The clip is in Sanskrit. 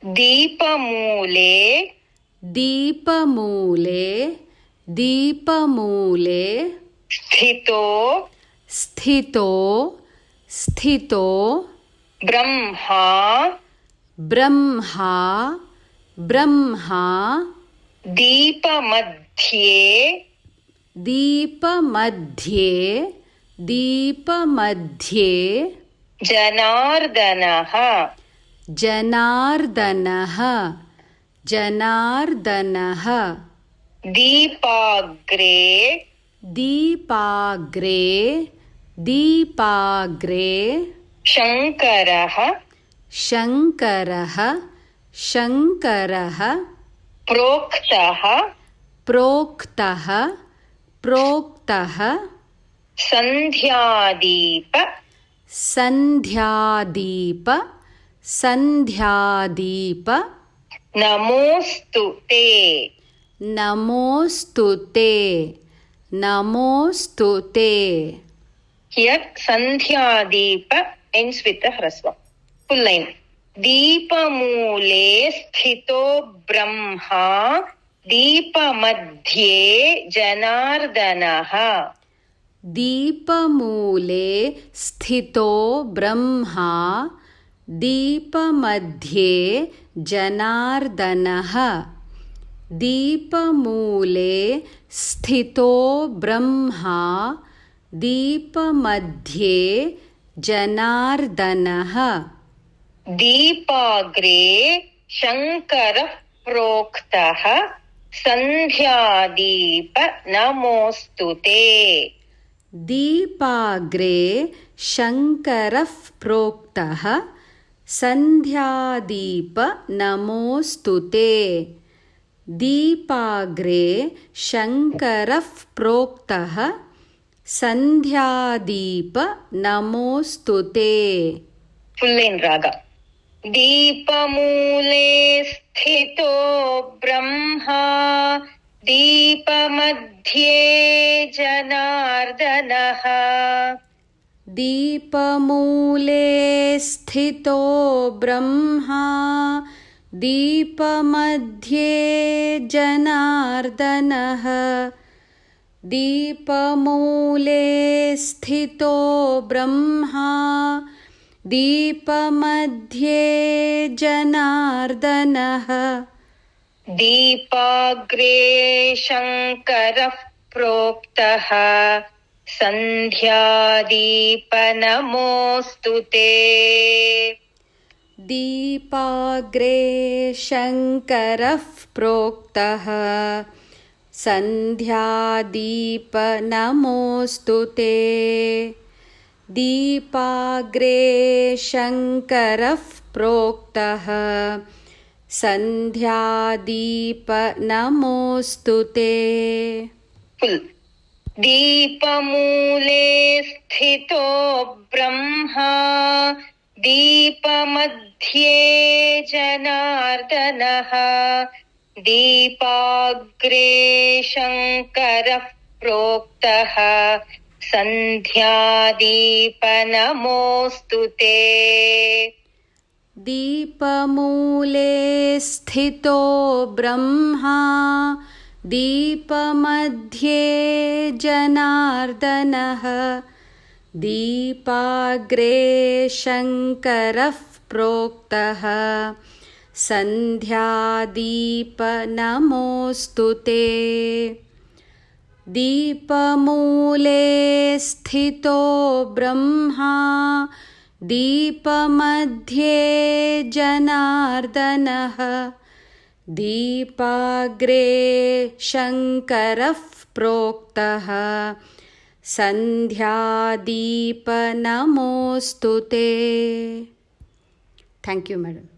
दीपमूले दीपमूले दीपमूले स्थितो स्थितो स्थितो ब्रह्मा ब्रह्मा ब्रह्मा दीपमध्ये दीपमध्ये दीपमध्ये जनार्दनः जनार्दनः जनार्दनः दीपाग्रे दीपाग्रे दीपाग्रे शङ्करः शङ्करः शङ्करः प्रोक्तः प्रोक्तः प्रोक्तः सन्ध्यादीप सन्ध्यादीप सन्ध्यादीप नमोऽस्तु ते नमोऽस्तु ते नमोऽस्तु ते Here Sandhyadeepa ends with the hrasva. Full line. Deepamule sthito brahma Deepamadhye janardanaha दीपमूले स्थितो ब्रह्मा दीपमध्ये जनार्दनः दीपमूले स्थितो ब्रह्मा दीपमध्ये जनार्दनः दीपाग्रे शङ्करः प्रोक्तः सन्ध्यादीप नमोऽस्तु ते दीपाग्रे शङ्करः प्रोक्तः सन्ध्यादीप नमोऽस्तु ते दीपाग्रे शङ्करः प्रोक्तः सन्ध्यादीप नमोऽस्तु ते फुल् इन् राग दीपमूले स्थितो ब्रह्मा दीपमध्ये जनार्दनः दीपमूले स्थितो ब्रह्मा दीपमध्ये जनार्दनः दीपमूले स्थितो ब्रह्मा दीपमध्ये जनार्दनः दीपाग्रे शङ्करः प्रोक्तः सन्ध्यादीप नमोऽस्तु ते दीपाग्रे शङ्करः प्रोक्तः सन्ध्यादीप नमोऽस्तु ते दीपाग्रे शङ्करः प्रोक्तः सन्ध्यादीप नमोऽस्तु ते दीपमूले स्थितो ब्रह्मा दीपमध्ये जनार्दनः दीपाग्रे शङ्करः प्रोक्तः सन्ध्यादीप नमोऽस्तु ते दीपमूले स्थितो ब्रह्मा दीपमध्ये जनार्दनः दीपाग्रे शङ्करः प्रोक्तः सन्ध्यादीप नमोऽस्तु ते दीपमूले स्थितो ब्रह्मा दीपमध्ये जनार्दनः दीपाग्रे शङ्करः प्रोक्तः सन्ध्यादीप नमोऽस्तु ते. Thank you, madam.